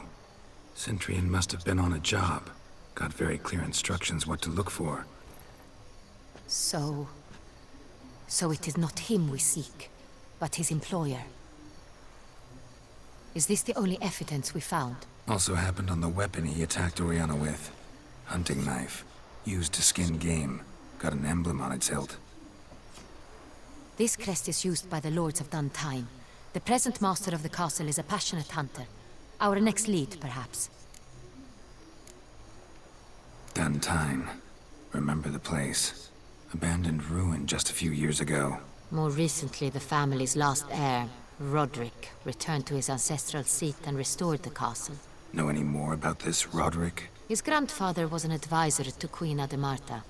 Centurion must have been on a job. Got very clear instructions what to look for. So it is not him we seek, but his employer. Is this the only evidence we found? Also happened on the weapon he attacked Oriana with. Hunting knife. Used to skin game. Got an emblem on its hilt. This crest is used by the Lords of Dun Time. The present master of the castle is a passionate hunter. Our next lead, perhaps. Dun Time. Remember the place. Abandoned ruin just a few years ago. More recently, the family's last heir, Roderick, returned to his ancestral seat and restored the castle. Know any more about this Roderick? His grandfather was an advisor to Queen Ademarta.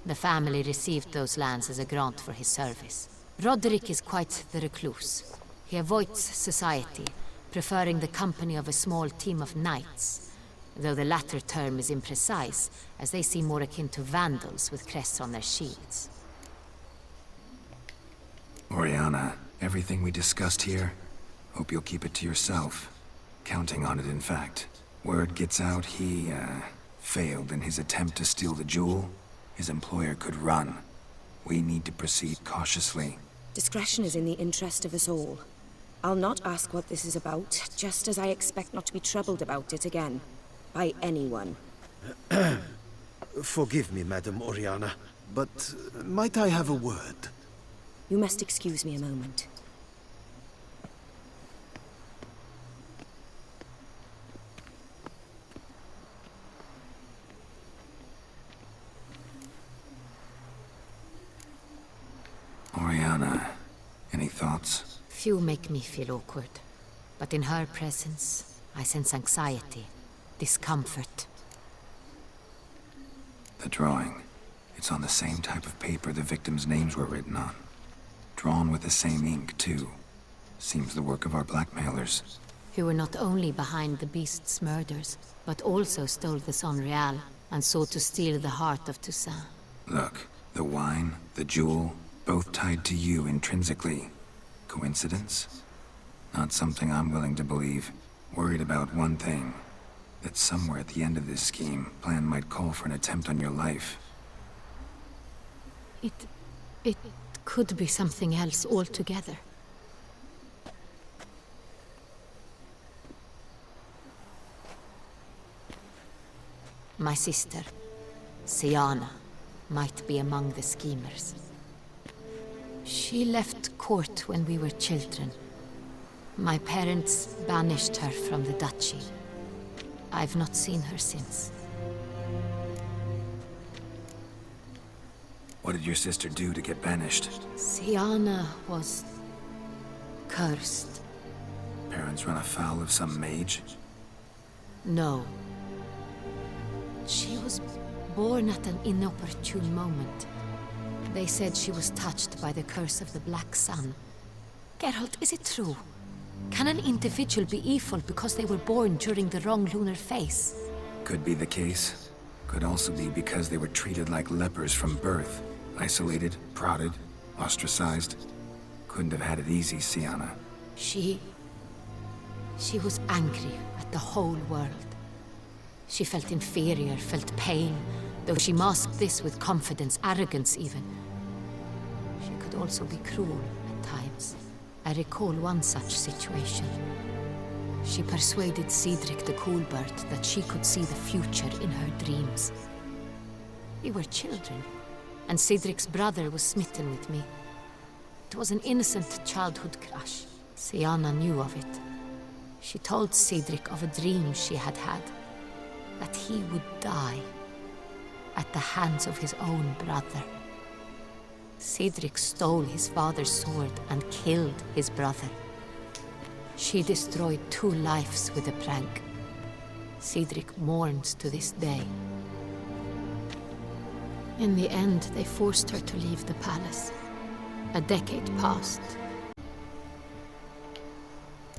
The family received those lands as a grant for his service. Roderick is quite the recluse. He avoids society, preferring the company of a small team of knights, though the latter term is imprecise, as they seem more akin to vandals with crests on their shields. Oriana, everything we discussed here, hope you'll keep it to yourself. Counting on it, in fact. Word gets out he, failed in his attempt to steal the jewel. His employer could run. We need to proceed cautiously. Discretion is in the interest of us all. I'll not ask what this is about, just as I expect not to be troubled about it again. By anyone. Forgive me, Madam Oriana, but might I have a word? You must excuse me a moment. Oriana, any thoughts? Few make me feel awkward, but in her presence, I sense anxiety, discomfort. The drawing. It's on the same type of paper the victims' names were written on. Drawn with the same ink, too. Seems the work of our blackmailers. Who were not only behind the beast's murders, but also stole the Son Real and sought to steal the heart of Toussaint. Look, the wine, the jewel, both tied to you intrinsically. Coincidence? Not something I'm willing to believe. Worried about one thing. That somewhere at the end of this scheme, plan might call for an attempt on your life. It could be something else altogether. My sister, Siana, might be among the schemers. She left court when we were children. My parents banished her from the duchy. I've not seen her since. What did your sister do to get banished? Siana was cursed. Parents run afoul of some mage? No. She was born at an inopportune moment. They said she was touched by the curse of the Black Sun. Geralt, is it true? Can an individual be evil because they were born during the wrong lunar phase? Could be the case. Could also be because they were treated like lepers from birth. Isolated, prodded, ostracized. Couldn't have had it easy, Siana. She was angry at the whole world. She felt inferior, felt pain, though she masked this with confidence, arrogance even. She could also be cruel at times. I recall one such situation. She persuaded Cedric the Coolbird that she could see the future in her dreams. We were children, and Cedric's brother was smitten with me. It was an innocent childhood crush. Siana knew of it. She told Cedric of a dream she had had, that he would die at the hands of his own brother. Cedric stole his father's sword and killed his brother. She destroyed 2 lives with a prank. Cedric mourns to this day. In the end, they forced her to leave the palace. A decade passed.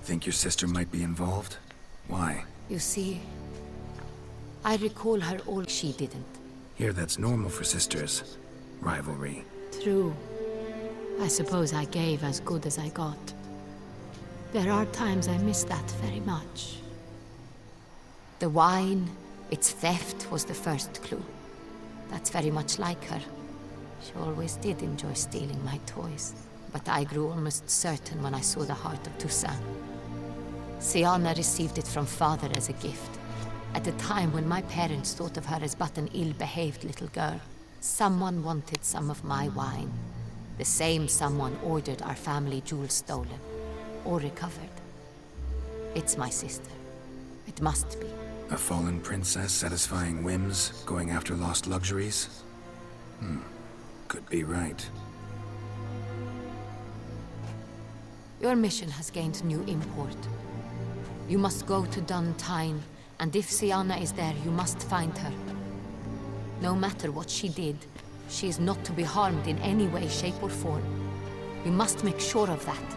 Think your sister might be involved? Why? You see, I recall her all. She didn't. Here, that's normal for sisters. Rivalry. True. I suppose I gave as good as I got. There are times I miss that very much. The wine, its theft was the first clue. That's very much like her. She always did enjoy stealing my toys. But I grew almost certain when I saw the heart of Toussaint. Siana received it from father as a gift. At a time when my parents thought of her as but an ill-behaved little girl. Someone wanted some of my wine. The same someone ordered our family jewels stolen. Or recovered. It's my sister. It must be. A fallen princess satisfying whims, going after lost luxuries? Could be right. Your mission has gained new import. You must go to Dun Tyne, and if Siana is there, you must find her. No matter what she did, she is not to be harmed in any way, shape, or form. You must make sure of that.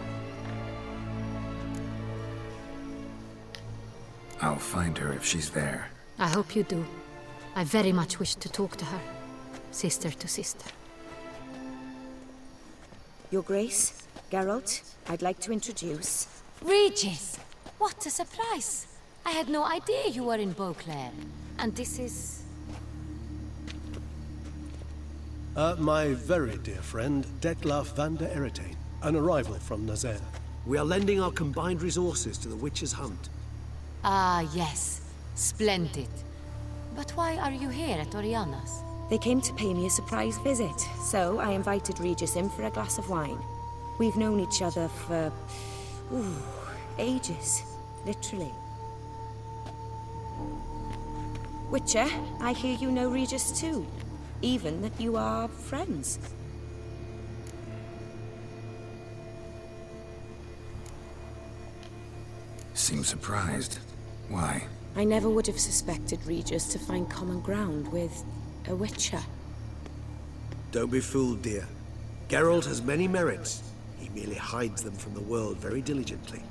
I'll find her if she's there. I hope you do. I very much wish to talk to her. Sister to sister. Your Grace, Geralt, I'd like to introduce... Regis! What a surprise! I had no idea you were in Beauclair. And this is... My very dear friend, Detlaff van der Eretain, an arrival from Nazaire. We are lending our combined resources to the Witch's Hunt. Ah, yes. Splendid. But why are you here at Oriana's? They came to pay me a surprise visit, so I invited Regis in for a glass of wine. We've known each other for... ages. Literally. Witcher, I hear you know Regis too. Even that you are friends. Seem surprised. Why? I never would have suspected Regis to find common ground with a Witcher. Don't be fooled, dear. Geralt has many merits. He merely hides them from the world very diligently.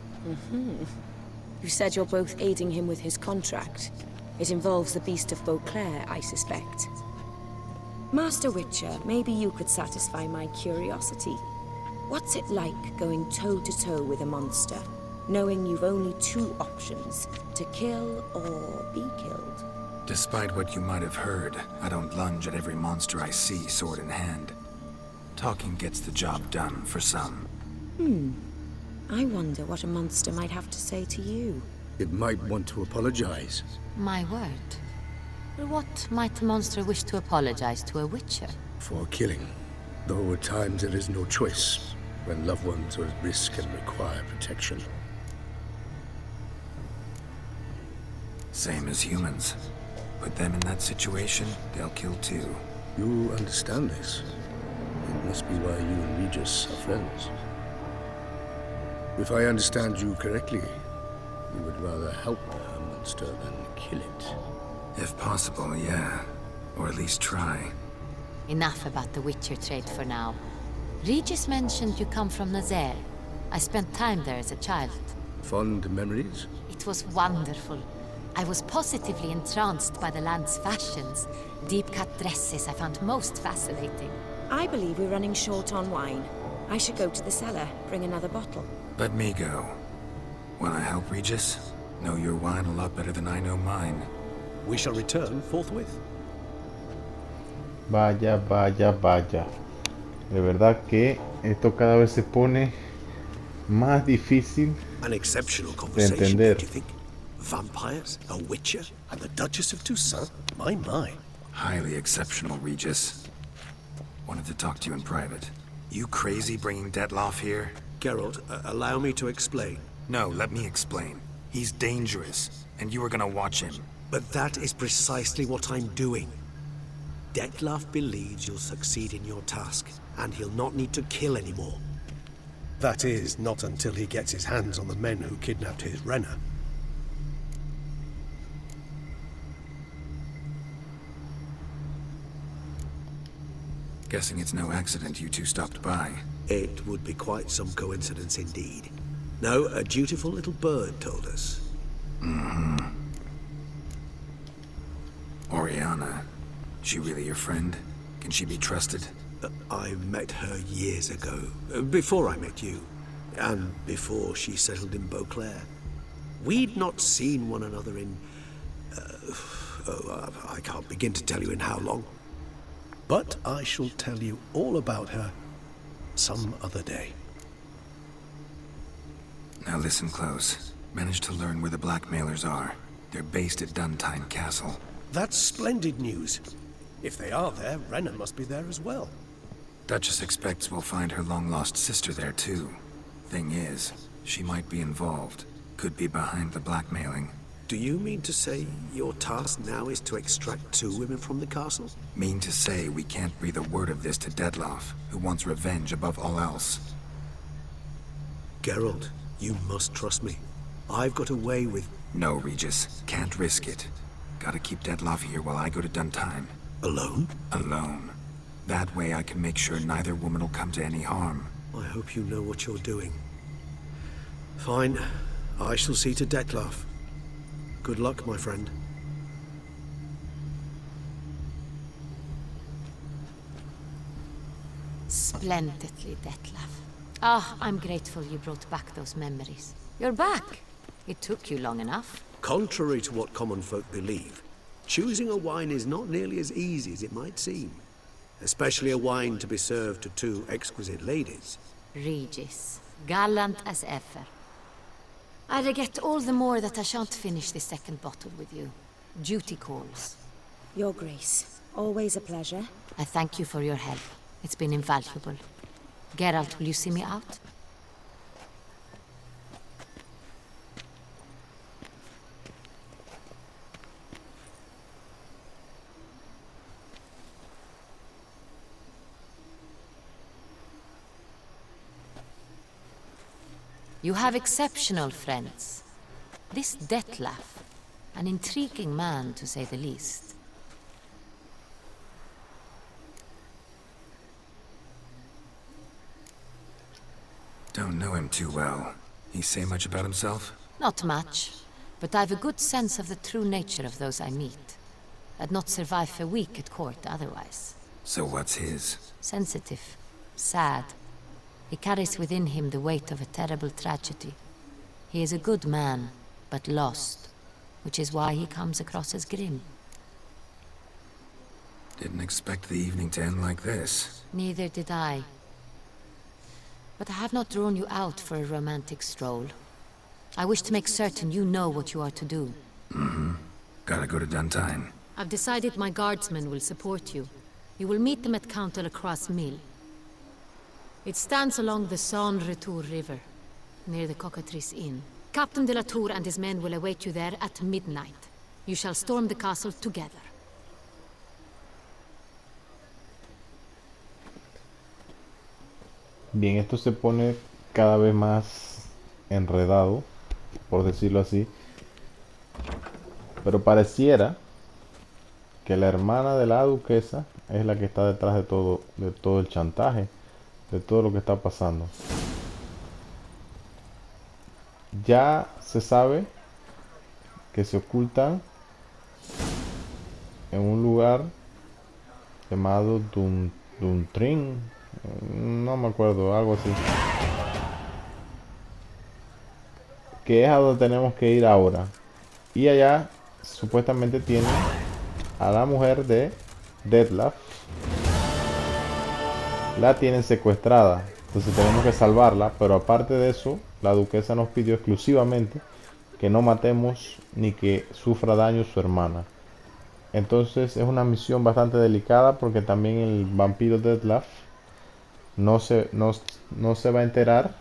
You said you're both aiding him with his contract. It involves the Beast of Beauclair, I suspect. Master Witcher, maybe you could satisfy my curiosity. What's it like going toe-to-toe with a monster, knowing you've only two options, to kill or be killed? Despite what you might have heard, I don't lunge at every monster I see sword in hand. Talking gets the job done for some. I wonder what a monster might have to say to you. It might want to apologize. My word. What might a monster wish to apologize to a Witcher? For killing. Though at times there is no choice, when loved ones are at risk and require protection. Same as humans. Put them in that situation, they'll kill too. You understand this. It must be why you and Regis are friends. If I understand you correctly, you would rather help a monster than kill it. If possible, yeah. Or at least try. Enough about the Witcher trade for now. Regis mentioned you come from Nazaire. I spent time there as a child. Fond memories? It was wonderful. I was positively entranced by the land's fashions. Deep-cut dresses I found most fascinating. I believe we're running short on wine. I should go to the cellar, bring another bottle. Let me go. Wanna help, Regis? Know your wine a lot better than I know mine. We shall return forthwith. Vaya, vaya, vaya. De verdad que esto cada vez se pone más difícil An exceptional de conversation, entender. don't you think? Vampires, a Witcher, and the Duchess of Toussaint? My. Highly exceptional, Regis. Wanted to talk to you in private. You crazy bringing Detlaff here? Geralt, allow me to explain. No, let me explain. He's dangerous, and you were gonna watch him. But that is precisely what I'm doing. Detlaff believes you'll succeed in your task, and he'll not need to kill anymore. That is, not until he gets his hands on the men who kidnapped his Renner. Guessing it's no accident you two stopped by. It would be quite some coincidence indeed. No, a dutiful little bird told us. Mm-hmm. Oriana, she really your friend? Can she be trusted? I met her years ago, before I met you, and before she settled in Beauclair. We'd not seen one another in... I can't begin to tell you in how long. But I shall tell you all about her some other day. Now listen close. Managed to learn where the blackmailers are. They're based at Duntine Castle. That's splendid news. If they are there, Renan must be there as well. Duchess expects we'll find her long-lost sister there too. Thing is, she might be involved. Could be behind the blackmailing. Do you mean to say your task now is to extract 2 women from the castle? Mean to say we can't breathe a word of this to Detlaff, who wants revenge above all else. Geralt, you must trust me. I've got away with... No, Regis. Can't risk it. Gotta keep Detlaff here while I go to Duntine. Alone? Alone. That way I can make sure neither woman will come to any harm. I hope you know what you're doing. Fine. I shall see to Detlaff. Good luck, my friend. Splendidly, Detlaff. Ah, I'm grateful you brought back those memories. You're back. It took you long enough. Contrary to what common folk believe, choosing a wine is not nearly as easy as it might seem. Especially a wine to be served to 2 exquisite ladies. Regis, gallant as ever. I regret all the more that I shan't finish the second bottle with you. Duty calls. Your Grace, always a pleasure. I thank you for your help. It's been invaluable. Geralt, will you see me out? You have exceptional friends. This Detlaff, an intriguing man to say the least. Don't know him too well. He say much about himself? Not much, but I've a good sense of the true nature of those I meet. I'd not survive a week at court otherwise. So what's his? Sensitive, sad. He carries within him the weight of a terrible tragedy. He is a good man, but lost, which is why he comes across as grim. Didn't expect the evening to end like this. Neither did I. But I have not drawn you out for a romantic stroll. I wish to make certain you know what you are to do. Mm-hmm. Gotta go to Duntine. I've decided my guardsmen will support you. You will meet them at Count Delacroix's mill. It stands along the Saône-Retour River, near the Cockatrice Inn. Captain de la Tour and his men will await you there at midnight. You shall storm the castle together. Bien, esto se pone cada vez más enredado, por decirlo así. Pero pareciera que la hermana de la duquesa es la que está detrás de todo el chantaje, de todo lo que está pasando. Ya se sabe que se ocultan en un lugar llamado Duntrin, no me acuerdo, algo así, que es a donde tenemos que ir ahora. Y allá supuestamente tienen a la mujer de Detlaff. La tienen secuestrada, entonces tenemos que salvarla. Pero aparte de eso, la duquesa nos pidió exclusivamente que no matemos ni que sufra daño su hermana. Entonces es una misión bastante delicada, porque también el vampiro Detlaff no se va a enterar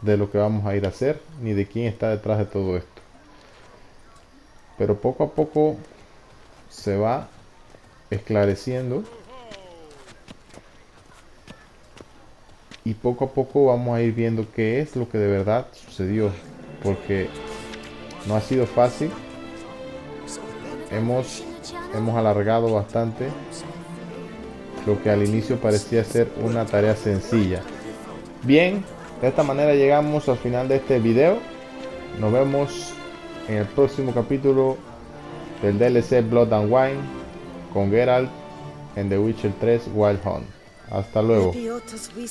de lo que vamos a ir a hacer, ni de quién está detrás de todo esto. Pero poco a poco se va esclareciendo, y poco a poco vamos a ir viendo qué es lo que de verdad sucedió, porque no ha sido fácil. Hemos alargado bastante lo que al inicio parecía ser una tarea sencilla. Bien, de esta manera llegamos al final de este video. Nos vemos en el próximo capítulo del DLC Blood and Wine con Geralt en The Witcher 3 Wild Hunt. Hasta luego.